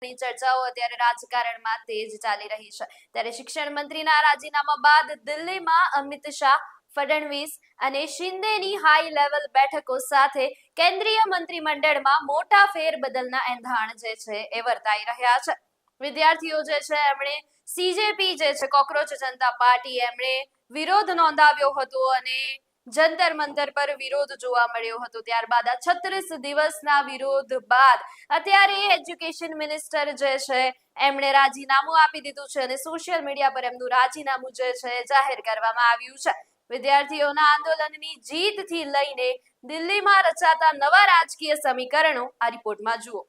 ની ચર્ચાઓ અત્યારે રાજકારણમાં તેજ ચાલી રહી છે ત્યારે શિક્ષણ મંત્રીના રાજીનામા બાદ દિલ્હીમાં અમિત શાહ, ફડણવીસ અને શિંદેની હાઈ લેવલ બેઠકો સાથે કેન્દ્રીય મંત્રીમંડળમાં મોટા ફેરબદલના એંધાણ જે છે એ વર્તાઈ રહ્યા છે। વિદ્યાર્થીઓ જે છે એમણે સીજેપી જે છે કોકરોચ જનતા પાર્ટી એમણે વિરોધ નોંધાવ્યો હતો અને જંતર મંતર પર વિરોધ જોવા મળ્યો હતો। ત્યારબાદ આ 36 દિવસના વિરોધ બાદ અત્યારે એજ્યુકેશન મિનિસ્ટર જે છે એમણે રાજીનામું આપી દીધું છે અને સોશિયલ મીડિયા પર એમનું રાજીનામું જે છે જાહેર કરવામાં આવ્યું છે। વિદ્યાર્થીઓના આંદોલનની જીતથી લઈને દિલ્હીમાં રચાતા નવા રાજકીય સમીકરણો આ રિપોર્ટમાં જુઓ।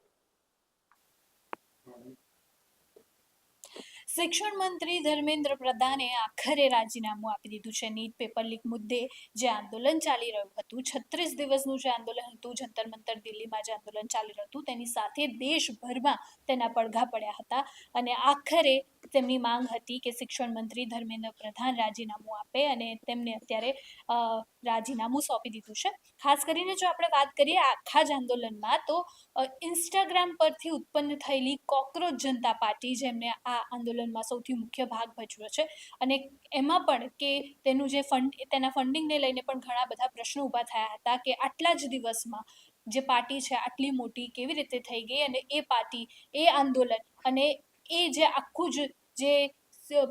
શિક્ષણ મંત્રી ધર્મેન્દ્ર પ્રધાને આખરે રાજીનામું આપી દીધું છે। નીટ પેપર લીક મુદ્દે જે આંદોલન ચાલી રહ્યું હતું, 36 દિવસનું જે આંદોલન હતું, જંતર મંતર દિલ્હીમાં જે આંદોલન ચાલી રહ્યું હતું, તેની સાથે દેશભરમાં તેના પડઘા પડ્યા હતા અને આખરે તેમની માંગ હતી કે શિક્ષણ મંત્રી ધર્મેન્દ્ર પ્રધાન રાજીનામું આપે અને તેમને અત્યારે રાજીનામું સોંપી દીધું છે। ખાસ કરીને જો આપણે વાત કરીએ આખા જ આંદોલનમાં, તો ઇન્સ્ટાગ્રામ પરથી ઉત્પન્ન થયેલી કોકરોચ જનતા પાર્ટી જેમને આ આંદોલનમાં સૌથી મુખ્ય ભાગ ભજવ્યો છે અને એમાં પણ કે તેનું જે તેના ફંડિંગને લઈને પણ ઘણા બધા પ્રશ્નો ઊભા થયા હતા કે આટલા જ દિવસમાં જે પાર્ટી છે આટલી મોટી કેવી રીતે થઈ ગઈ અને એ પાર્ટી, એ આંદોલન અને એ જે આખું જે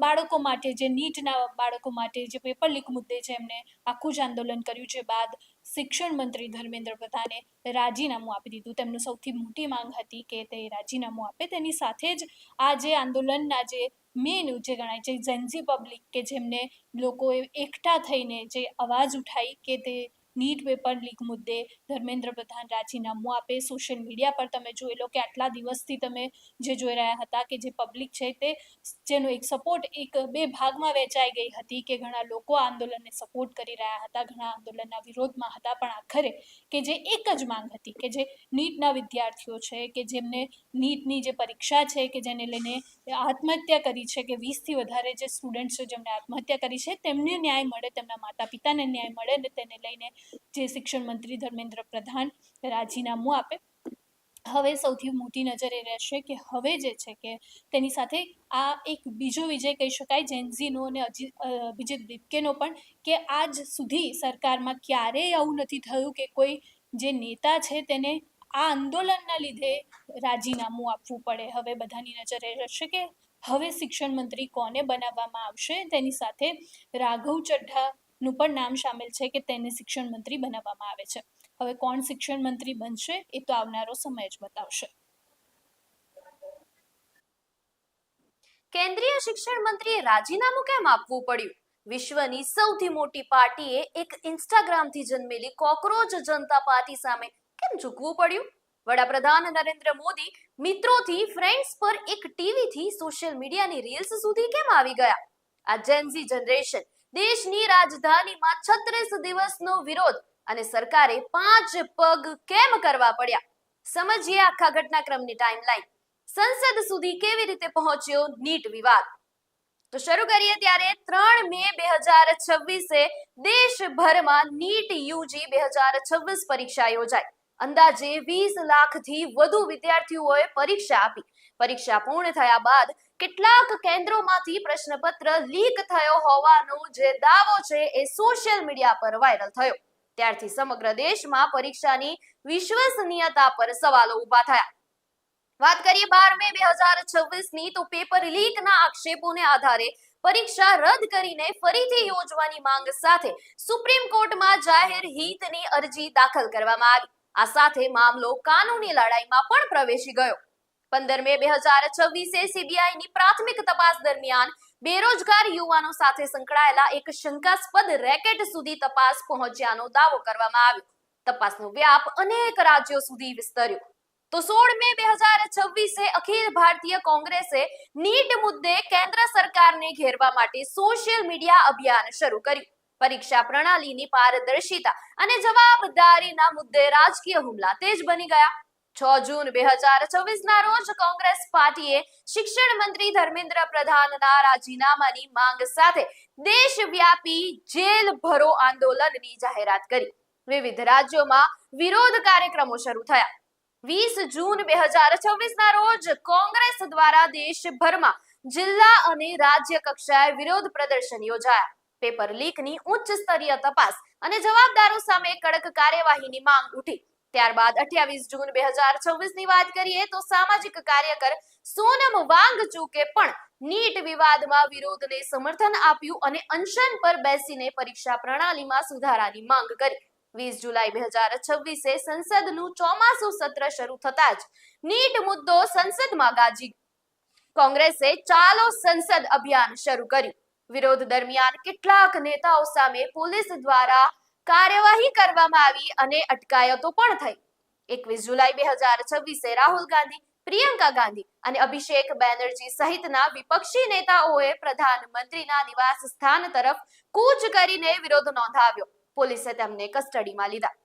બાળકો માટે, જે નીટના બાળકો માટે જે પેપર લીક મુદ્દે છે એમને આખું જ આંદોલન કર્યું છે બાદ શિક્ષણ મંત્રી ધર્મેન્દ્ર પ્રધાને રાજીનામું આપી દીધું। તેમનું સૌથી મોટી માંગ હતી કે તે રાજીનામું આપે। તેની સાથે જ આ જે આંદોલનના જે મેઇન જે ગણાય છે જેન્ઝી પબ્લિક, કે જેમને લોકોએ એકઠા થઈને જે અવાજ ઉઠાઈ કે તે નીટ પેપર લીક મુદ્દે ધર્મેન્દ્ર પ્રધાન રાજીનામું આપે। સોશિયલ મીડિયા પર તમે જોઈ લો કે આટલા દિવસથી તમે જે જોઈ રહ્યા હતા કે જે પબ્લિક છે તે જેનો એક સપોર્ટ એક બે ભાગમાં વહેંચાઈ ગઈ હતી કે ઘણા લોકો આંદોલનને સપોર્ટ કરી રહ્યા હતા, ઘણા આંદોલનના વિરોધમાં હતા, પણ આખરે કે જે એક જ માંગ હતી કે જે નીટના વિદ્યાર્થીઓ છે કે જેમને નીટની જે પરીક્ષા છે કે જેને લઈને આત્મહત્યા કરી છે કે 20થી વધારે જે સ્ટુડન્ટ છે જેમને આત્મહત્યા કરી છે, તેમને ન્યાય મળે, તેમના માતા પિતાને ન્યાય મળે અને તેને લઈને જે શિક્ષણ મંત્રી ધર્મેન્દ્ર પ્રધાન રાજીનામું આપે। હવે સૌથી મોટી નજર એ રહેશે કે હવે જે છે કે તેની સાથે આ એક બીજો વિજય કહી શકાય જેન્ઝીનો અને અભિજીત દીપકેનો પણ, કે આજ સુધી સરકારમાં ક્યારેય આવું નથી થયું કે કોઈ જે નેતા છે તેને આ આંદોલનના લીધે રાજીનામું આપવું પડે। હવે બધાની નજર એ રહેશે કે હવે શિક્ષણ મંત્રી કોને બનાવવામાં આવશે। તેની સાથે રાઘવ ચડ્ઢાનું પણ નામ સામેલ છે કે તેને શિક્ષણ મંત્રી બનાવવામાં આવે છે। હવે કોણ શિક્ષણ મંત્રી બનશે એ તો આવનારો સમય જ બતાવશે। કેન્દ્રીય શિક્ષણ મંત્રીએ રાજીનામું કેમ આપવું પડ્યું? વિશ્વની સૌથી મોટી પાર્ટીએ એક ઇન્સ્ટાગ્રામથી જન્મેલી કોકરોચ જનતા પાર્ટી સામે કેમ ઝૂકવું પડ્યું? વડાપ્રધાન નરેન્દ્ર મોદી મિત્રોથી ફ્રેન્ડ્સ પર એક ટીવીથી સોશિયલ મીડિયાની રીલ્સ સુધી કેમ આવી ગયા? આ જેન્ઝી જનરેશન દેશની રાજધાનીમાં 36 દિવસનો વિરોધ અને સરકારે 5 પગ કેમ કરવા પડ્યા? સમજીએ આખા ઘટનાક્રમની ટાઈમલાઈન। સંસદ સુધી કેવી રીતે પહોંચ્યો નીટ વિવાદ? તો શરૂ કરીએ ત્યારે 3 મે 2026 દેશભરમાં નીટ યુજી 2026 પરીક્ષા યોજાઈ। અંદાજે 20 લાખથી વધુ વિદ્યાર્થીઓએ પરીક્ષા આપી। પરીક્ષા પૂર્ણ થયા બાદ કેટલાક કેન્દ્રોમાંથી પ્રશ્નપત્ર લીક થયો હોવાનો જે દાવો છે એ સોશિયલ મીડિયા પર વાયરલ થયો। ત્યારથી સમગ્ર દેશમાં પરીક્ષાની વિશ્વસનીયતા પર સવાલો ઊભા થયા। વાત કરીએ 12 મે 2026ની, તો પેપર લીકના આક્ષેપોને આધારે પરીક્ષા રદ કરીને ફરીથી યોજવાની માંગ સાથે સુપ્રીમ કોર્ટમાં જાહેર હિતની અરજી દાખલ કરવામાં આવી। આ સાથે મામલો કાનૂની લડાઈમાં પણ પ્રવેશી ગયો। 15 મે 2026 સીબીઆઈની પ્રાથમિક તપાસ દરમિયાન બેરોજગાર યુવાનો સાથે સંકળાયેલા એક શંકાસ્પદ રેકેટ સુધી તપાસ પહોંચ્યાનો દાવો કરવામાં આવ્યો। તપાસનો વ્યાપ અનેક રાજ્યો સુધી વિસ્તર્યો। તો 16 મે 2026 અખિલ ભારતીય કોંગ્રેસે નીટ મુદ્દે કેન્દ્ર સરકારને ઘેરવા માટે સોશિયલ મીડિયા અભિયાન શરૂ કર્યું। પરીક્ષા પ્રણાલીની પારદર્શિતા અને જવાબદારીના મુદ્દે રાજકીય હુમલા તેજ બની ગયા। 6 જૂન 2026ના રોજ કોંગ્રેસ પાર્ટીએ શિક્ષણ મંત્રી ધર્મેન્દ્ર પ્રધાનના રાજીનામાની માંગ સાથે દેશવ્યાપી જેલ ભરો આંદોલનની જાહેરાત કરી। વિવિધ રાજ્યોમાં વિરોધ કાર્યક્રમો શરૂ થયા। 20 જૂન 2026 ના રોજ કોંગ્રેસ દ્વારા દેશભરમાં જિલ્લા અને રાજ્ય કક્ષાએ વિરોધ પ્રદર્શન યોજાયા. પેપર લીકની ઉચ્ચ સ્તરીય તપાસ અને જવાબદારો સામે કડક કાર્યવાહીની માંગ ઉઠી. ત્યારબાદ 28 જૂન 2026 ની વાત કરીએ તો સામાજિક કાર્યકર સોનમ વાંગચુકે પણ નીટ વિવાદમાં વિરોધને સમર્થન આપ્યું અને અનશન પર બેસીને પરીક્ષા પ્રણાલીમાં સુધારાની માંગ કરી. 20 જુલાઈ 2026 સંસદનું ચોમાસું સત્ર શરૂ થતા જ નીટ મુદ્દો સંસદમાં ગાજી. કોંગ્રેસે ચાલો સંસદ અભિયાન શરૂ કર્યું. વિરોધ દરમિયાન કેટલાક નેતાઓ સામે પોલીસ દ્વારા કાર્યવાહી કરવામાં આવી અને અટકાયતો પણ થઈ. 21 જુલાઈ 2026 રાહુલ ગાંધી, પ્રિયંકા ગાંધી અને અભિષેક બેનર્જી સહિતના વિપક્ષી નેતાઓએ પ્રધાનમંત્રીના નિવાસ સ્થાન તરફ કૂચ કરીને વિરોધ નોંધાવ્યો. પોલીસે તેમને કસ્ટડીમાં લીધા.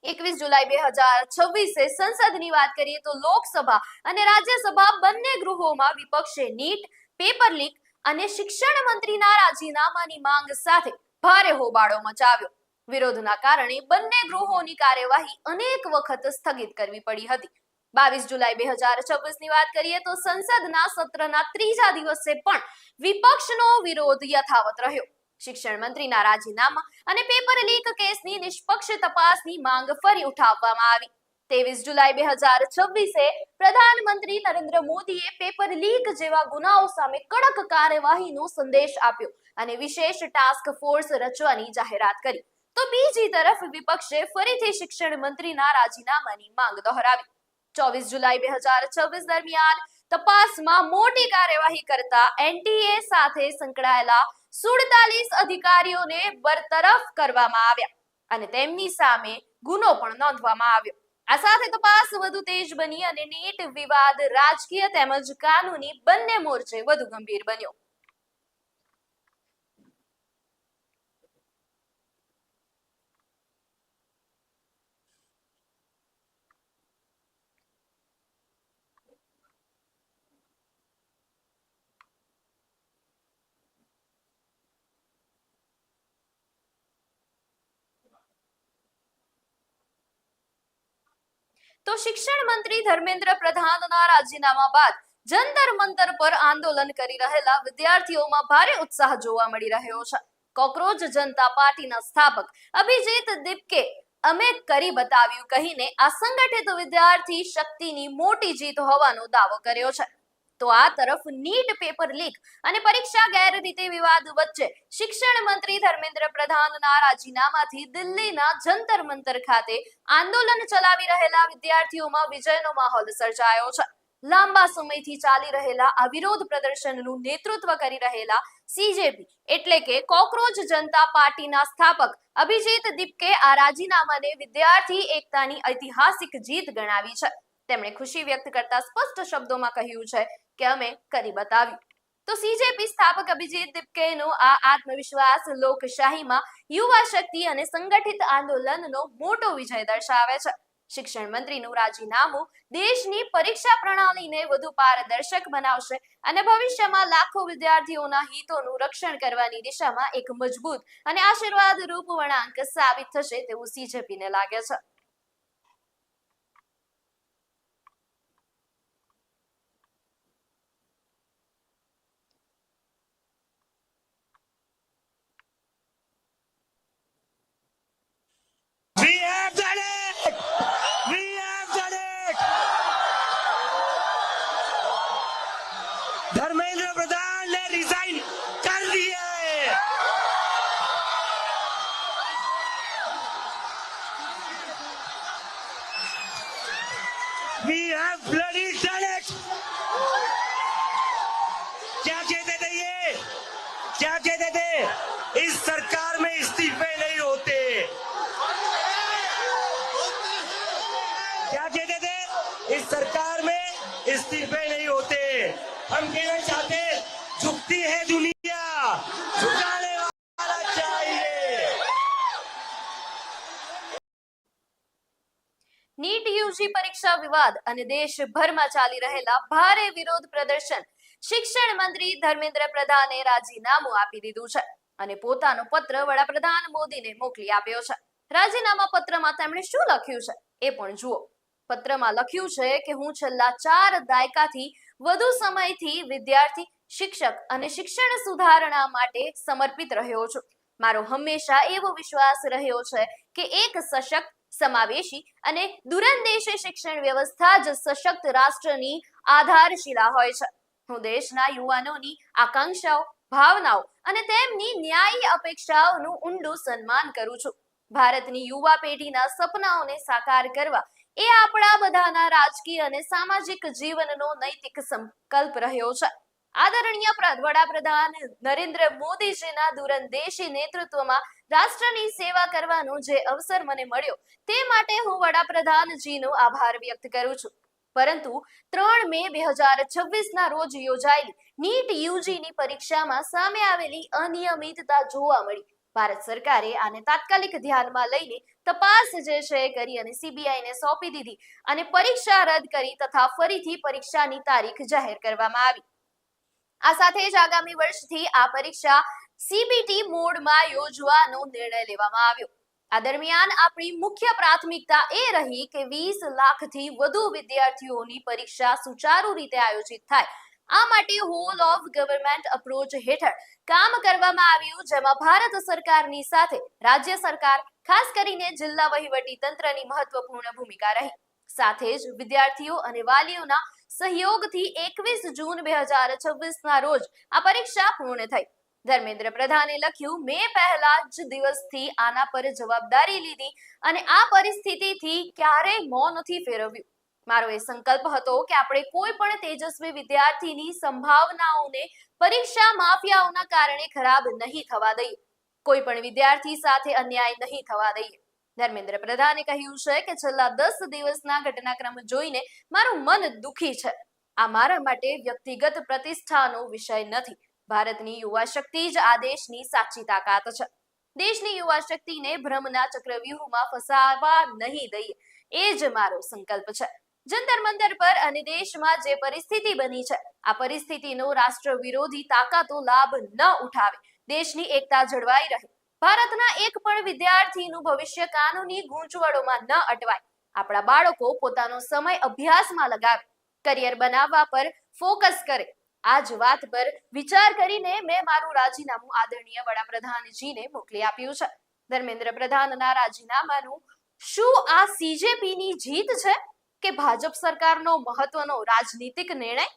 21 જુલાઈ 2026 સંસદની વાત કરીએ તો લોકસભા અને રાજ્યસભા બંને ગૃહોમાં વિપક્ષે નીટ, પેપર લીક અને શિક્ષણ મંત્રીના રાજીનામાની માંગ સાથે ભારે હોબાળો મચાવ્યો. વિરોધના કારણે બંને ગૃહોની કાર્યવાહી અનેક વખત સ્થગિત કરવી પડી હતી. 22 જુલાઈ 2026 ની વાત કરીએ તો સંસદના સત્રના ત્રીજા દિવસે પણ વિપક્ષનો વિરોધ યથાવત રહ્યો. શિક્ષણ મંત્રીના રાજીનામા અને પેપર લીક કેસની નિષ્પક્ષ તપાસની માંગ ફરી ઉઠાવવામાં આવી. 23 જુલાઈ 2026 પ્રધાનમંત્રી નરેન્દ્ર મોદીએ પેપર લીક જેવા ગુનાઓ સામે કડક કાર્યવાહીનો સંદેશ આપ્યો અને વિશેષ ટાસ્ક ફોર્સ રચવાની જાહેરાત કરી. તો બીજી તરફ વિપક્ષે ફરીથી શિક્ષણ મંત્રીના રાજીનામાની માંગ દોહરાવી. 24 જુલાઈ 2026 દરમિયાન તપાસમાં મોટી કાર્યવાહી કરતા એનટીએ સાથે સંકળાયેલા 47 અધિકારીઓને બરતરફ કરવામાં આવ્યા અને તેમની સામે ગુનો પણ નોંધવામાં આવ્યો. આ સાથે તપાસ વધુ તેજ બની અને નીટ વિવાદ રાજકીય તેમજ કાનૂની બંને મોરચે વધુ ગંભીર બન્યો. તો શિક્ષણ મંત્રી ધર્મેન્દ્ર પ્રધાનના રાજીનામા બાદ જંતર મંતર પર આંદોલન કરી રહેલા વિદ્યાર્થીઓમાં ભારે ઉત્સાહ જોવા મળી રહ્યો છે. કોકરોચ જનતા પાર્ટીના સ્થાપક અભિજીત દીપકે અમે કરી બતાવ્યું કહીને આ સંગઠિત વિદ્યાર્થી શક્તિની મોટી જીત હોવાનો દાવો કર્યો છે. તો આ તરફ નીટ, પેપર લીક અને પરીક્ષા ગેરરીતિ વિવાદ વચ્ચે શિક્ષણ મંત્રી ધર્મેન્દ્ર પ્રધાનના રાજીનામાથી દિલ્હીના જંતર મંતર ખાતે આંદોલન ચલાવી રહેલા વિદ્યાર્થીઓમાં વિજયનો માહોલ સર્જાયો છે. લાંબા સમયથી ચાલી રહેલા આ વિરોધ પ્રદર્શનનું નેતૃત્વ કરી રહેલા સીજેપી એટલે કે કોકરોચ જનતા પાર્ટીના સ્થાપક અભિજીત દીપકે આ રાજીનામાને વિદ્યાર્થી એકતાની ઐતિહાસિક જીત ગણાવી છે. તેમણે ખુશી વ્યક્ત કરતા સ્પષ્ટ શબ્દોમાં કહ્યું છે કે અમે કરી બતાવ્યું. તો સીજેપી સ્થાપક અભિજીત દીપકેનો આ આત્મવિશ્વાસ લોકશાહીમાં યુવા શક્તિ અને સંગઠિત આંદોલનનો મોટો વિજય દર્શાવે છે. શિક્ષણ મંત્રીનું રાજીનામું દેશની પરીક્ષા પ્રણાલીને વધુ પારદર્શક બનાવશે અને ભવિષ્યમાં લાખો વિદ્યાર્થીઓના હિતોનું રક્ષણ કરવાની દિશામાં એક મજબૂત અને આશીર્વાદરૂપ વળાંક સાબિત થશે તેવું સીજેપીને લાગે છે. धर्मेंद्र प्रधान ने रिजाइन कर दिया है. We have bloody done it. क्या कहते थे ये? क्या कहते थे? इस सरकार में इस्तीफे नहीं होते. क्या कहते थे? इस सरकार में इस्तीफे नहीं होते. हम कहना चाहते झुकती है दुनिया, झुकाने वाला चाहिए. નીટ યુજી પરીક્ષા વિવાદ અને દેશભરમાં ચાલી રહેલા ભારે વિરોધ પ્રદર્શન શિક્ષણ મંત્રી ધર્મેન્દ્ર પ્રધાને રાજીનામું આપી દીધું છે અને પોતાનો પત્ર વડાપ્રધાન મોદીને મોકલી આપ્યો છે. રાજીનામા પત્રમાં તેમણે શું લખ્યું છે એ પણ જુઓ. પત્રમાં લખ્યું છે કે હું છેલ્લા 4 દાયકાથી વધુ સમયથી વિદ્યાર્થી, શિક્ષક અને શિક્ષણ સુધારણા માટે સમર્પિત રહ્યો છું. મારો હંમેશા એવો વિશ્વાસ રહ્યો છે કે એક સશક્ત, સમાવેશી અને દૂરંદેશી શિક્ષણ વ્યવસ્થા જ સશક્ત રાષ્ટ્રની આધારશિલા હોય છે. હું દેશના યુવાનોની આકાંક્ષાઓ, ભાવનાઓ અને તેમની ન્યાયી અપેક્ષાઓનું ઊંડું સન્માન કરું છું. ભારતની યુવા પેઢીના સપનાઓને સાકાર કરવા એ આપણા બધાના રાજકીય અને સામાજિક જીવનનો નૈતિક સંકલ્પ રહ્યો છે. આદરણીય વડાપ્રધાન નરેન્દ્ર મોદીજીના દૂરંદેશી નેતૃત્વમાં રાષ્ટ્રની સેવા કરવાનો જે અવસર મને મળ્યો તે માટે હું વડાપ્રધાનજીનો આભાર વ્યક્ત કરું છું. પરંતુ 3 મે 2026ના રોજ યોજાયેલી નીટ યુજીની પરીક્ષામાં સામે આવેલી અનિયમિતતા જોવા મળી. ભારત સરકારે આને તાત્કાલિક ધ્યાનમાં લઈને તપાસ જે છે કરી અને સીબીઆઈને સોંપી દીધી અને પરીક્ષા રદ કરી તથા ફરીથી પરીક્ષાની તારીખ જાહેર કરવામાં આવી. આ સાથે જ આગામી વર્ષથી આ પરીક્ષા સીબીટી મોડમાં યોજવાનો નિર્ણય લેવામાં આવ્યો. આ દરમિયાન આપણી મુખ્ય પ્રાથમિકતા એ રહી કે 20 લાખથી વધુ વિદ્યાર્થીઓની પરીક્ષા સુચારુ રીતે આયોજિત થાય. આ માટે હોલ ઓફ ગવર્નમેન્ટ અપ્રોચ હેઠળ કામ કરવામાં આવ્યું, જેમાં ભારત સરકારની સાથે રાજ્ય સરકાર, ખાસ કરીને જિલ્લા વહીવટી તંત્રની મહત્વપૂર્ણ ભૂમિકા રહી. સાથે જ વિદ્યાર્થીઓ અને વાલીઓના સહયોગથી 21 જૂન 2026ના રોજ આ પરીક્ષા પૂર્ણ થઈ. ધર્મેન્દ્ર પ્રધાને લખ્યું, મેં પહેલા જ દિવસથી આના પર જવાબદારી લીધી અને આ પરિસ્થિતિથી ક્યારેય મોં નથી ફેરવ્યું. મારો એ સંકલ્પ હતો કે આપણે કોઈ પણ તેજસ્વી વિદ્યાર્થીની સંભાવનાઓને પરીક્ષા માફિયાઓના કારણે ખરાબ નહીં થવા દઈએ. કોઈ પણ વિદ્યાર્થી સાથે અન્યાય નહીં થવા દઈએ. ધર્મેન્દ્ર પ્રધાને કહ્યું છે કે છેલ્લા 10 દિવસના ઘટનાક્રમ જોઈને મારું મન દુખી છે. આ મારા માટે વ્યક્તિગત પ્રતિષ્ઠાનો વિષય નથી. ભારતની યુવા શક્તિ જ આ દેશની સાચી તાકાત છે. દેશની યુવા શક્તિને ભ્રમના ચક્રવ્યૂહમાં ફસાવા નહીં દઈએ, એ જ મારો સંકલ્પ છે. જંતર મંતર પર અને દેશમાં જે પરિસ્થિતિ બની છે, આ પરિસ્થિતિનો રાષ્ટ્ર વિરોધી તાકાતો લાભ ન ઉઠાવે, દેશની એકતા જળવાઈ રહે, ભારતના એક પણ વિદ્યાર્થીનું ભવિષ્ય કાનૂની ગૂંચવણોમાં ન અટવાય, આપણા બાળકો પોતાનો સમય અભ્યાસમાં લગાવે, કરિયર બનાવવા પર ફોકસ કરે. આ જ વાત પર વિચાર કરીને મેં મારું રાજીનામું આદરણીય વડાપ્રધાનજીને મોકલી આપ્યું છે. ધર્મેન્દ્ર પ્રધાનના રાજીનામાનું શું આ સીજેપીની જીત છે કે ભાજપ સરકારનો મહત્વનો રાજનીતિક નિર્ણય?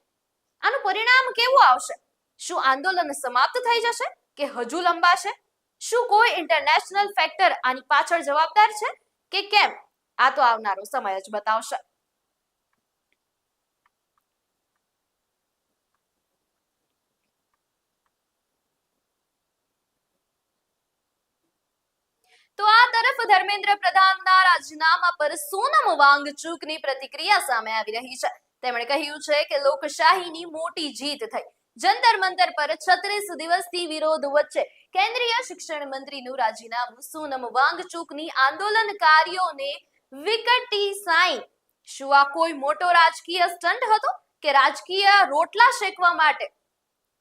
આનું પરિણામ કેવું આવશે? શું આંદોલન સમાપ્ત થઈ જશે કે હજુ લંબાશે? શું કોઈ ઇન્ટરનેશનલ ફેક્ટર આની પાછળ જવાબદાર છે કે કેમ? આ તો આવનારો સમય જ બતાવશે. તો આ તરફ ધર્મેન્દ્ર પ્રધાનના રાજીનામા પર સોનમ વાંગચુકની પ્રતિક્રિયા સામે આવી રહી છે. તેમણે કહ્યું છે કે લોકશાહીની મોટી જીત થઈ. જંતર મંતર પર 36 દિવસથી વિરોધ વચ્ચે કેન્દ્રીય શિક્ષણ મંત્રીનું રાજીનામું સોનમ વાંગચુકની આંદોલનકારીઓને વિકટી સાઈન. શું આ કોઈ મોટો રાજકીય સ્ટન્ટ હતો કે રાજકીય રોટલા શેકવા માટે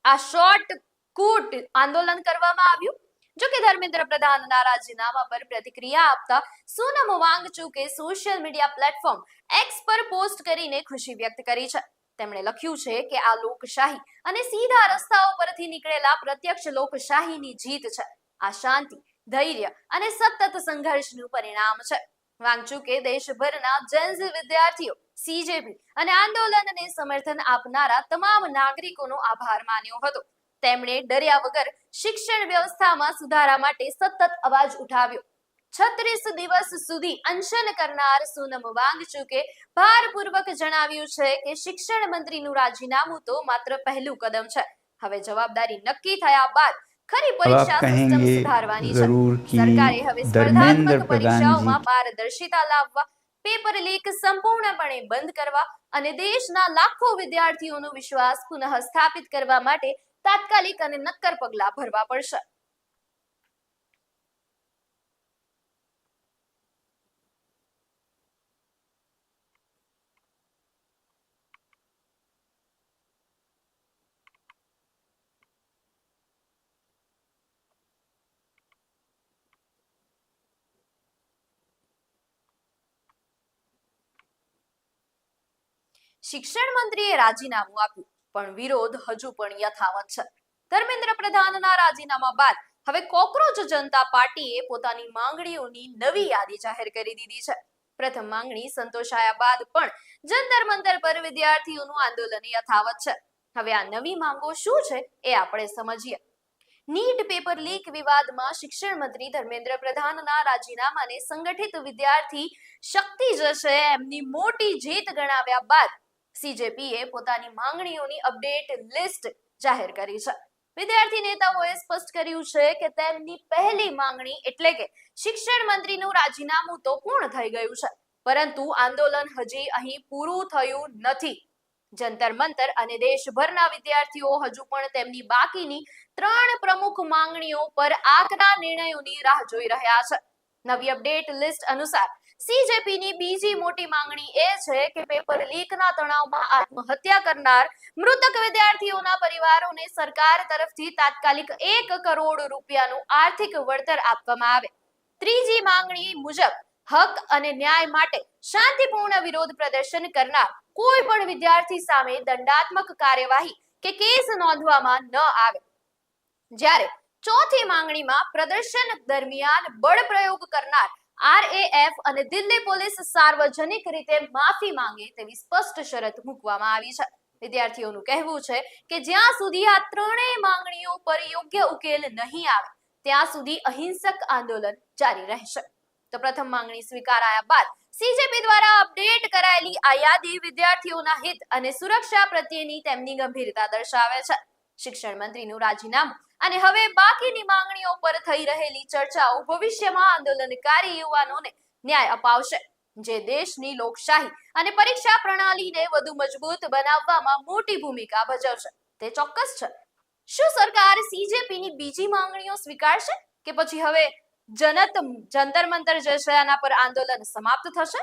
આ શોર્ટ કૂટ આંદોલન કરવામાં આવ્યું? જો કે ધર્મેન્દ્ર પ્રધાનના રાજીનામા પર પ્રતિક્રિયા આપતા સોનમ વાંગચુકે સોશિયલ મીડિયા પ્લેટફોર્મ એક્સ પર પોસ્ટ કરીને ખુશી વ્યક્ત કરી છે. તેમણે લખ્યું છે કે આ લોકશાહી અને સીધા રસ્તાઓ પરથી નીકળેલા પ્રત્યક્ષ લોકશાહીની જીત છે. આ શાંતિ, ધૈર્ય અને સતત સંઘર્ષનું પરિણામ છે. વાંગચુકે દેશભરના જેન્ઝ વિદ્યાર્થીઓ, સીજેપી અને આંદોલનને સમર્થન આપનારા તમામ નાગરિકોનો આભાર માન્યો હતો. તેમણે ડર્યા વગર શિક્ષણ વ્યવસ્થામાં સુધારા માટે સતત અવાજ ઉઠાવ્યો. 36 દિવસ સુધી અનશન કરનાર સોનમ વાંગચુકે ભારપૂર્વક જણાવ્યું છે કે શિક્ષણ મંત્રીનું રાજીનામું તો માત્ર પહેલું કદમ છે. હવે જવાબદારી નક્કી થયા બાદ ખરી પરીક્ષા સિસ્ટમ સુધારવાની છે. સરકારે હવે સ્પર્ધાત્મક પરીક્ષાઓમાં પારદર્શિતા લાવવા, પેપર લીક સંપૂર્ણપણે બંધ કરવા અને દેશના લાખો વિદ્યાર્થીઓનો વિશ્વાસ પુનઃ સ્થાપિત કરવા માટે તાત્કાલિક અને નક્કર પગલાં ભરવા પડશે. શિક્ષણ મંત્રીએ રાજીનામું આપ્યું, પણ વિરોધ હજુ પણ યથાવત છે. ધર્મેન્દ્ર પ્રધાનના રાજીનામા બાદ હવે કોકરોચ જનતા પાર્ટીએ પોતાની માંગણીઓની નવી યાદી જાહેર કરી દીધી છે. પ્રથમ માંગણી સંતોષાયા બાદ પણ જંતર મંતર પર વિદ્યાર્થીઓનું આંદોલન યથાવત છે. હવે આ નવી માંગો શું છે એ આપણે સમજીએ. નીટ પેપર લીક વિવાદમાં શિક્ષણ મંત્રી ધર્મેન્દ્ર પ્રધાનના રાજીનામાને સંગઠિત વિદ્યાર્થી શક્તિ જશે એમની મોટી જીત ગણાવ્યા બાદ સીજેપીએ પોતાની માંગણીઓની અપડેટ લિસ્ટ જાહેર કરી છે. વિદ્યાર્થી નેતાઓએ સ્પષ્ટ કર્યું છે કે તેમની પહેલી માંગણી એટલે કે શિક્ષણ મંત્રીનું રાજીનામું તો પૂર્ણ થઈ ગયું છે, પરંતુ આંદોલન હજી અહીં પૂરું થયું નથી. જંતર મંતર અને દેશભરના વિદ્યાર્થીઓ હજુ પણ તેમની બાકીની 3 પ્રમુખ માંગણીઓ પર આકરા નિર્ણયોની રાહ જોઈ રહ્યા છે. નવી અપડેટ લિસ્ટ અનુસાર સીજેપીની બીજી મોટી માંગણી એ છે કે પેપર લીકના તણાવમાં આત્મહત્યા કરનાર મૃતક વિદ્યાર્થીઓના પરિવારોને સરકાર તરફથી તાત્કાલિક 1 કરોડ રૂપિયાનું આર્થિક વળતર આપવામાં આવે. ત્રીજી માંગણી મુજબ હક અને ન્યાય માટે શાંતિપૂર્ણ વિરોધ પ્રદર્શન કરનાર કોઈ પણ વિદ્યાર્થી સામે દંડાત્મક કાર્યવાહી કે કેસ નોંધવામાં ન આવે. જ્યારે ચોથી માંગણીમાં પ્રદર્શન દરમિયાન બળ પ્રયોગ કરનાર આરએએફ અને દિલ્હી પોલીસ સાર્વજનિક રીતે માફી માંગે તેવી સ્પષ્ટ શરત મૂકવામાં આવી છે. વિદ્યાર્થીઓનું કહેવું છે કે જ્યાં સુધી આ ત્રણેય માંગણીઓ પર યોગ્ય ઉકેલ નહીં આવે ત્યાં સુધી અહિંસક આંદોલન જારી રહેશે. તો પ્રથમ માંગણી સ્વીકારાયા બાદ સીજેપી દ્વારા અપડેટ કરાયેલી આ યાદી વિદ્યાર્થીઓના હિત અને સુરક્ષા પ્રત્યેની તેમની ગંભીરતા દર્શાવે છે. શિક્ષણ મંત્રીનું રાજીનામું અને હવે બાકીની માંગણીઓ પર થઈ રહેલી ચર્ચાઓ ભવિષ્યમાં આંદોલનકારી યુવાનોને ન્યાય અપાવશે, જે દેશની લોકશાહી અને પરીક્ષા પ્રણાલીને વધુ મજબૂત બનાવવામાં મોટી ભૂમિકા ભજવશે. તે ચોક્કસ છે. શું સરકાર સીજેપીની બીજી માંગણીઓ સ્વીકારશે કે પછી હવે જંતર મંતર જે છે આના પર આંદોલન સમાપ્ત થશે?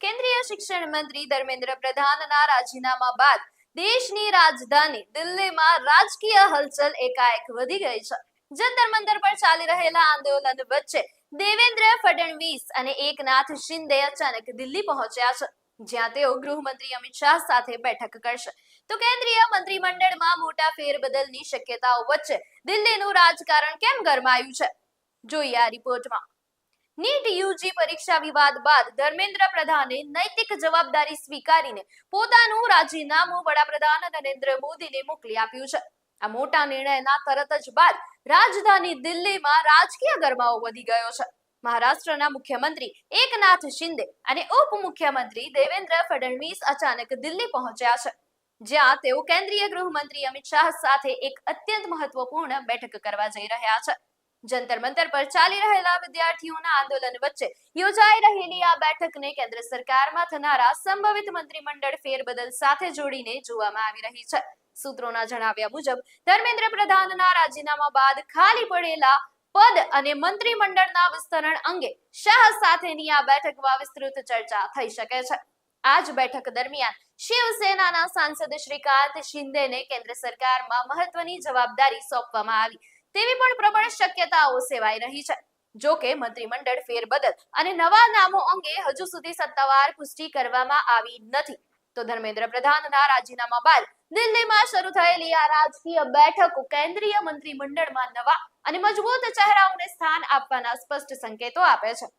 કેન્દ્રીય શિક્ષણ મંત્રી ધર્મેન્દ્ર પ્રધાનના રાજીનામા બાદ દેશની રાજધાની દિલ્હીમાં રાજકીય હલચલ એકાએક વધી ગઈ છે. જંતર મંતર પર ચાલી રહેલા આંદોલન વચ્ચે દેવેન્દ્ર ફડણવીસ અને એકનાથ શિંદે અચાનક દિલ્હી પહોંચ્યા છે, જ્યાં તેઓ ગૃહમંત્રી અમિત શાહ સાથે બેઠક કરશે. તો કેન્દ્રીય મંત્રીમંડળમાં મોટા ફેરબદલની શક્યતાઓ વચ્ચે દિલ્હીનું રાજકારણ કેમ ગરમાયું છે, જોઈએ આ રિપોર્ટમાં. નીટ યુજી પરીક્ષા વિવાદ બાદ ધર્મેન્દ્ર પ્રધાને નૈતિક જવાબદારી સ્વીકારીને પોતાનું રાજીનામું વડાપ્રધાન નરેન્દ્ર મોદીને મોકલી આપ્યું છે. આ મોટા નિર્ણયના તરત જ બાદ રાજધાની દિલ્હીમાં રાજકીય ગરમાવો વધી ગયો છે. મહારાષ્ટ્રના મુખ્યમંત્રી એકનાથ શિંદે અને ઉપમુખ્યમંત્રી દેવેન્દ્ર ફડણવીસ અચાનક દિલ્હી પહોંચ્યા છે, જ્યાં તેઓ કેન્દ્રીય ગૃહમંત્રી અમિત શાહ સાથે એક અત્યંત મહત્વપૂર્ણ બેઠક કરવા જઈ રહ્યા છે. જંતર મંતર પર ચાલી રહેલા વિદ્યાર્થીઓના આંદોલન વચ્ચે યોજાઈ રહેલી આ બેઠકને કેન્દ્ર સરકારમાં થનારા સંભવિત મંત્રીમંડળ ફેરબદલ સાથે જોડીને જોવામાં આવી રહી છે. સૂત્રોના જણાવ્યા મુજબ ધર્મેન્દ્ર પ્રધાનના રાજીનામા બાદ ખાલી પડેલા પદ અને મંત્રીમંડળના વિસ્તરણ અંગે શાહ સાથેની આ બેઠકમાં વિસ્તૃત ચર્ચા થઈ શકે છે. આ જ બેઠક દરમિયાન શિવસેનાના સાંસદ શ્રીકાંત શિંદેને કેન્દ્ર સરકારમાં મહત્વની જવાબદારી સોંપવામાં આવી તેવી પણ પ્રબળ શક્યતાઓ સેવાઈ રહી છે. જો કે મંત્રીમંડળ ફેરબદલ અને નવા નામો અંગે હજુ સુધી સત્તાવાર પુષ્ટિ કરવામાં આવી નથી. તો ધર્મેન્દ્ર પ્રધાનના રાજીનામા બાદ દિલ્હીમાં શરૂ થયેલી આ રાજકીય બેઠક કેન્દ્રીય મંત્રીમંડળમાં નવા અને મજબૂત ચહેરાઓને સ્થાન આપવાના સ્પષ્ટ સંકેતો આપે છે.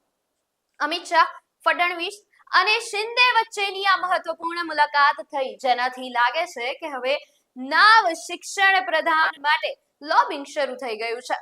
અમિત શાહ, ફડણવીસ અને શિંદે વચ્ચેની આ મહત્વપૂર્ણ મુલાકાત થઈ, જેનાથી લાગે છે કે હવે નાવ શિક્ષણ પ્રધાન માટે લોબિંગ શરૂ થઈ ગયું છે.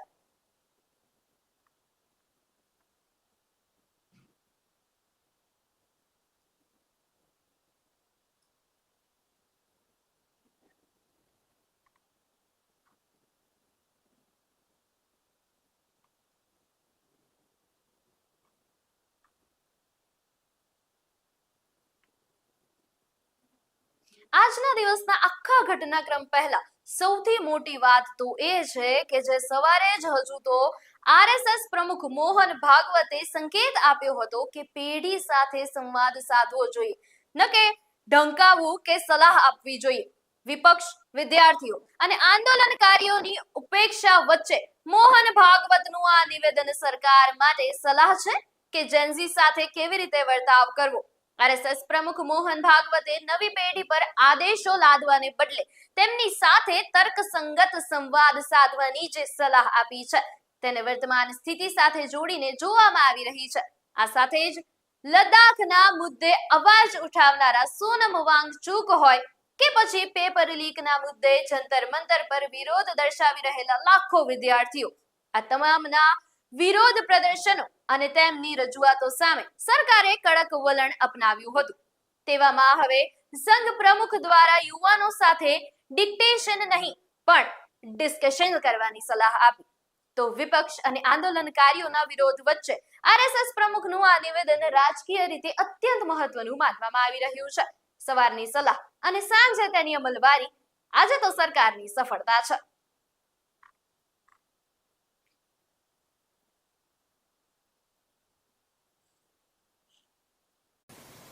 આજના દિવસના આખા ઘટનાક્રમ પહેલા સૌથી મોટી વાત તો એ છે કે જે સવારે જ હજુ તો આરએસએસ પ્રમુખ મોહન ભાગવતે સંકેત આપ્યો હતો કે પેઢી સાથે સંવાદ સાધવો જોઈએ, ન કે ઢંકાવવું કે સલાહ આપવી જોઈએ. વિપક્ષ, વિદ્યાર્થીઓ અને આંદોલનકારીઓની ઉપેક્ષા વચ્ચે મોહન ભાગવતનું આ નિવેદન સરકાર માટે સલાહ છે કે જેનઝી સાથે કેવી રીતે વર્તાવ કરવો? આરએસએસ પ્રમુખ મોહન ભાગવતે નવી પેઢી પર આદેશો લાદવાને બદલે તેમની સાથે તર્કસંગત સંવાદ સાધવાની જે સલાહ આપી છે તેને વર્તમાન સ્થિતિ સાથે જોડીને જોવામાં આવી રહી છે. આ સાથે જ લદ્દાખના મુદ્દે અવાજ ઉઠાવનારા સોનમ વાંગચુક હોય કે પછી પેપર લીકના મુદ્દે જંતર મંતર પર વિરોધ દર્શાવી રહેલા લાખો વિદ્યાર્થીઓ, આ તમામના વિરોધ પ્રદર્શનો અને તેમની રજૂઆતો સામે સરકારે કડક વલણ અપનાવ્યું હતું. તેવામાં હવે સંઘ પ્રમુખ દ્વારા યુવાનો સાથે ડિક્ટેશન નહીં પણ ડિસ્કશન કરવાની સલાહ આપી. તો વિપક્ષ અને આંદોલનકારીઓના વિરોધ વચ્ચે આરએસએસ પ્રમુખનું આ નિવેદન રાજકીય રીતે અત્યંત મહત્વનું માનવામાં આવી રહ્યું છે. સવારની સલાહ અને સાંજે તેની અમલવારી આજે તો સરકારની સફળતા છે.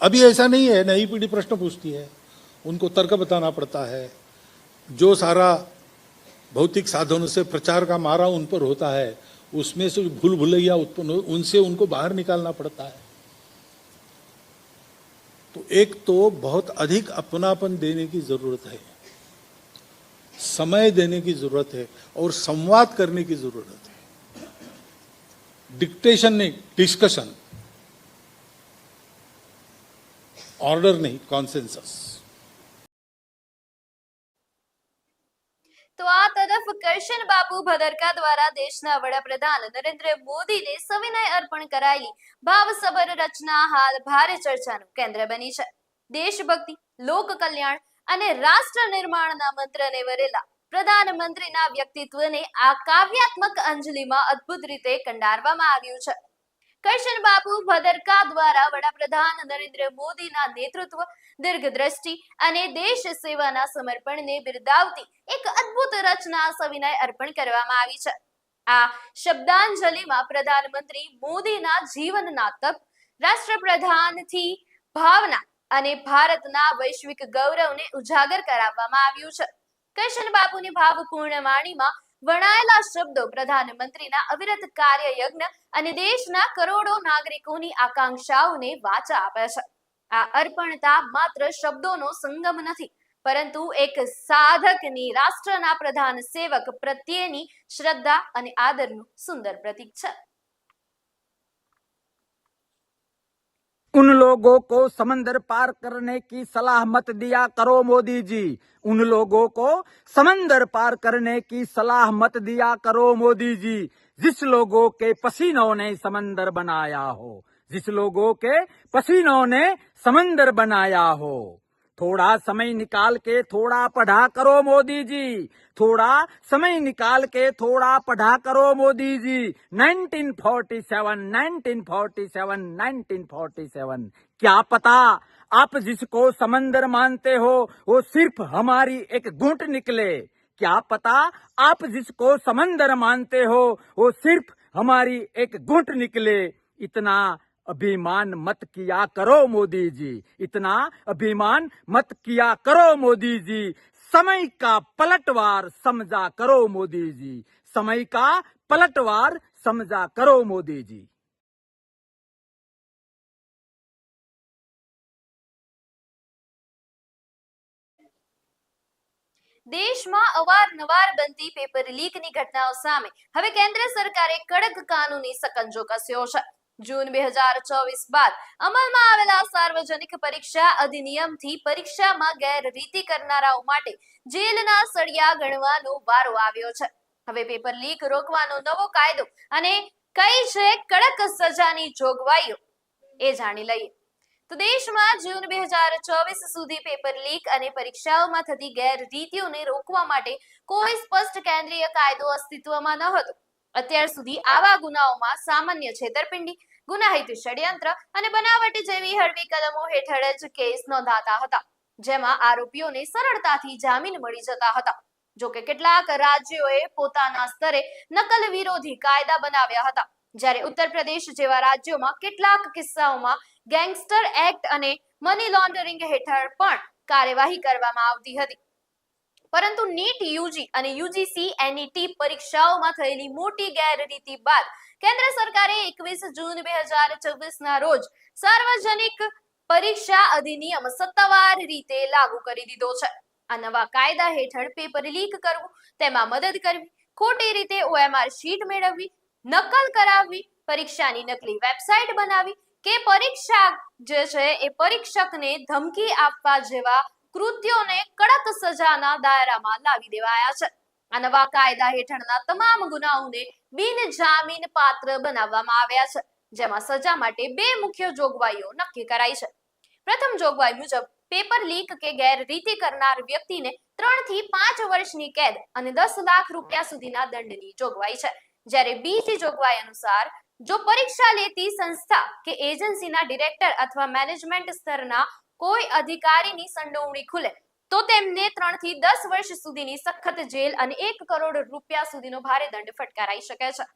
अभी ऐसा नहीं है, नई पीढ़ी प्रश्न पूछती है, उनको तर्क बताना पड़ता है. जो सारा भौतिक साधनों से प्रचार का मारा उन पर होता है, उसमें से भूल भुलैया उत्पन्न हो, उनसे उनको बाहर निकालना पड़ता है. तो एक तो बहुत अधिक अपनापन देने की जरूरत है, समय देने की जरूरत है और संवाद करने की जरूरत है. डिक्टेशन नहीं, डिस्कशन, ऑर्डर नहीं, कॉन्सेंसस. તો આ તરફ કરશન બાપુ ભદરકા દ્વારા દેશના વડાપ્રધાન નરેન્દ્ર મોદીને સવિનય અર્પણ કરાયેલી ભાવસભર રચના હાલ ભારે ચર્ચાનું કેન્દ્ર બની છે. દેશભક્તિ, લોક કલ્યાણ અને રાષ્ટ્ર નિર્માણના મંત્રને વરેલા પ્રધાનમંત્રીના વ્યક્તિત્વને આ કાવ્યાત્મક અંજલિમાં અદ્ભુત રીતે કંડારવામાં આવ્યું છે. કરશન બાપુ ભદરકા દ્વારા વડાપ્રધાન નરેન્દ્ર મોદીના નેતૃત્વ, દીર્ઘદ્રષ્ટિ અને દેશ સેવાના સમર્પણને બિરદાવતી એક અદ્ભુત રચના સવિનય અર્પણ કરવામાં આવી છે. આ શબ્દાંજલિમાં પ્રધાનમંત્રી મોદીના જીવનના તપ, રાષ્ટ્રપ્રધાનથી ભાવના અને ભારતના વૈશ્વિક ગૌરવને ઉજાગર કરાવવામાં આવ્યું છે. કરશન બાપુની ભાવપૂર્ણ વાણીમાં વણાયેલા શબ્દો પ્રધાનમંત્રીના અવિરત કાર્ય યજ્ઞ અને દેશના કરોડો નાગરિકોની આકાંક્ષાઓને વાચા આપે છે. આ અર્પણતા માત્ર શબ્દોનો સંગમ નથી, પરંતુ એક સાધકની રાષ્ટ્રના પ્રધાન સેવક પ્રત્યેની શ્રદ્ધા અને આદરનું સુંદર પ્રતીક છે. उन लोगों को समंदर पार करने की सलाह मत दिया करो मोदी जी. उन लोगों को समंदर पार करने की सलाह मत दिया करो मोदी जी. जिस लोगों के पसीनों ने समंदर बनाया हो, जिस लोगों के पसीनों ने समंदर बनाया हो. थोड़ा समय निकाल के थोड़ा पढ़ा करो मोदी जी. थोड़ा समय निकाल के थोड़ा पढ़ा करो मोदी जी. 1947, 1947, 1947. क्या पता आप जिसको समंदर मानते हो वो सिर्फ हमारी एक घूंट निकले. क्या पता आप जिसको समंदर मानते हो वो सिर्फ हमारी एक घूंट निकले. इतना अभिमान मत किया करो मोदी जी. इतना अभिमान मत किया करो मोदी जी. समय का पलटवार समझा करो मोदी जी. समय का पलटवार समझा करो मोदी जी. દેશમાં અવારનવાર બનતી પેપર લીકની ઘટનાઓ સામે હવે કેન્દ્ર સરકારે કડક કાનૂની સકંજો કસ્યો છે. જૂન 2024 બાદ અમલમાં આવેલા સાર્વજનિક પરીક્ષા અધિનિયમથી પરીક્ષામાં ગેરરીતિ કરનારાઓ માટે જેલના સળિયા ગણવાનો વારો આવ્યો છે. હવે પેપર લીક રોકવાનો નવો કાયદો અને કઈ છે કડક સજાની જોગવાઈઓ એ જાણી લઈએ. તો દેશમાં જૂન 2024 સુધી પેપર લીક અને પરીક્ષાઓમાં થતી ગેરરીતિઓને રોકવા માટે કોઈ સ્પષ્ટ કેન્દ્રીય કાયદો અસ્તિત્વમાં ન હતો. અત્યાર સુધી આવા ગુનાઓમાં સામાન્ય છેતરપિંડી, ગુનાહિત ષડયંત્ર અને બનાવટ જેવી હળવી કલમો હેઠળ જ કેસ નોંધાતા હતા, જેમાં આરોપીઓને સરળતાથી જામીન મળી જતા હતા. જો કે કેટલાક રાજ્યોએ પોતાના સ્તરે નકલ વિરોધી કાયદા બનાવ્યા હતા, જ્યારે ઉત્તર પ્રદેશ જેવા રાજ્યોમાં કેટલાક કિસ્સાઓમાં ગેંગસ્ટર એક્ટ અને મની લોન્ડરિંગ હેઠળ પણ કાર્યવાહી કરવામાં આવતી હતી. પરંતુ નીટ યુજી અને યુજીસી એનઈટી પરીક્ષાઓમાં થયેલી મોટી ગેરરીતિ બાદ કેન્દ્ર સરકારે 21 જૂન 2024 ના રોજ સાર્વજનિક પરીક્ષા અધિનિયમ સત્તાવાર રીતે લાગુ કરી દીધો છે. આ નવા કાયદા હેઠળ પેપર લીક કરવું, તેમાં મદદ કરવી, ખોટી રીતે OMR શીટ મેળવવી, નકલ કરાવવી, પરીક્ષાની નકલી વેબસાઇટ બનાવવી કે પરીક્ષા જે છે એ પરીક્ષકને ધમકી આપવા જેવા કૃત્યોને કડક સજાના દાયરામાં લાવી દેવાયા છે. આ નવા કાયદા હેઠળના તમામ ગુનાઓને બિનજામીન પાત્ર બનાવવામાં આવ્યા છે, જેમાં સજા માટે 2 મુખ્ય જોગવાઈઓ નક્કી કરાઈ છે. પ્રથમ જોગવાઈ મુજબ પેપર લીક કે ગેરરીતિ કરનાર વ્યક્તિને 3 થી 5 વર્ષની કેદ અને 10 લાખ રૂપિયા સુધીના દંડની જોગવાઈ છે, જ્યારે બીજી જોગવાઈ અનુસાર જો પરીક્ષા લેતી સંસ્થા કે એજન્સીના ડિરેક્ટર અથવા મેનેજમેન્ટ સ્તરના કોઈ અધિકારીની સંડોવણી ખુલે તો તેમને 3 થી 10 વર્ષ સુધીની સખત જેલ અને 1 કરોડ રૂપિયા સુધીનો ભારે દંડ ફટકારાઈ શકે છે.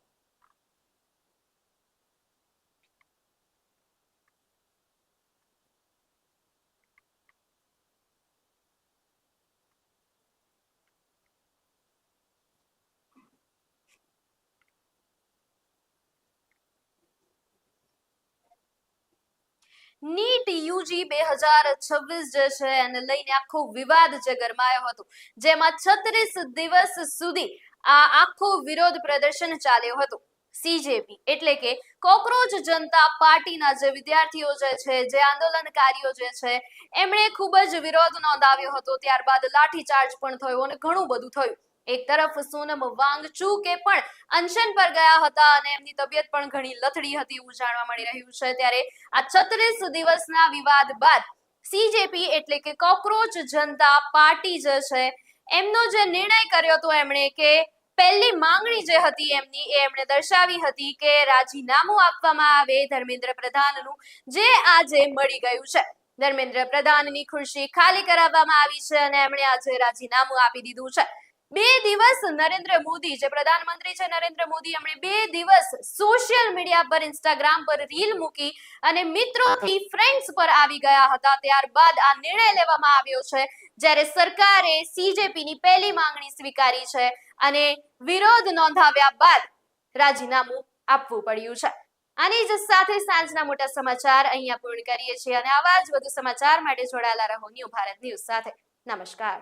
નીટ યુજી 2026 જે છે એને લઈને આખો વિવાદ જે ગરમાયો હતો, જેમાં 36 દિવસ સુધી આ આખો વિરોધ પ્રદર્શન ચાલ્યો હતો. સીજેપી એટલે કે કોકરોચ જનતા પાર્ટીના જે વિદ્યાર્થીઓ જે છે, જે આંદોલનકારીઓ જે છે, એમણે ખૂબ જ વિરોધ નોંધાવ્યો હતો. ત્યારબાદ લાઠીચાર્જ પણ થયો અને ઘણું બધું થયું. એક તરફ સોનમ વાંગચુકે પણ અનશન પર ગયા હતા અને એમની તબિયત પણ ઘણી લથડી હતી એવું જાણવા મળી રહ્યું છે. ત્યારે આ 36 દિવસના વિવાદ બાદ સીજેપી એટલે કે કોકરોચ જનતા પાર્ટી જે છે એમનો જે નિર્ણય કર્યો હતો એમણે કે પહેલી માંગણી જે હતી એમની એ એમણે દર્શાવી હતી કે રાજીનામું આપવામાં આવે ધર્મેન્દ્ર પ્રધાનનું, જે આજે મળી ગયું છે. ધર્મેન્દ્ર પ્રધાનની ખુરશી ખાલી કરાવવામાં આવી છે અને એમણે આજે રાજીનામું આપી દીધું છે. 2 દિવસ નરેન્દ્ર મોદી જે પ્રધાનમંત્રી છે નરેન્દ્ર મોદી એમણે 2 દિવસ સોશિયલ મીડિયા પર ઇન્સ્ટાગ્રામ પર રીલ મૂકી અને મિત્રોથી ફ્રેન્ડ્સ પર આવી ગયા હતા. ત્યારબાદ આ નિર્ણય લેવામાં આવ્યો છે, જ્યારે સરકારે સીજેપીની પહેલી માંગણી સ્વીકારી છે અને વિરોધ નોંધાવ્યા બાદ રાજીનામું આપવું પડ્યું છે. આની જ સાથે સાંજના મોટા સમાચાર અહીંયા પૂર્ણ કરીએ છીએ અને આવા જ વધુ સમાચાર માટે જોડાયેલા રહો ન્યૂ ભારત ન્યૂઝ સાથે. નમસ્કાર.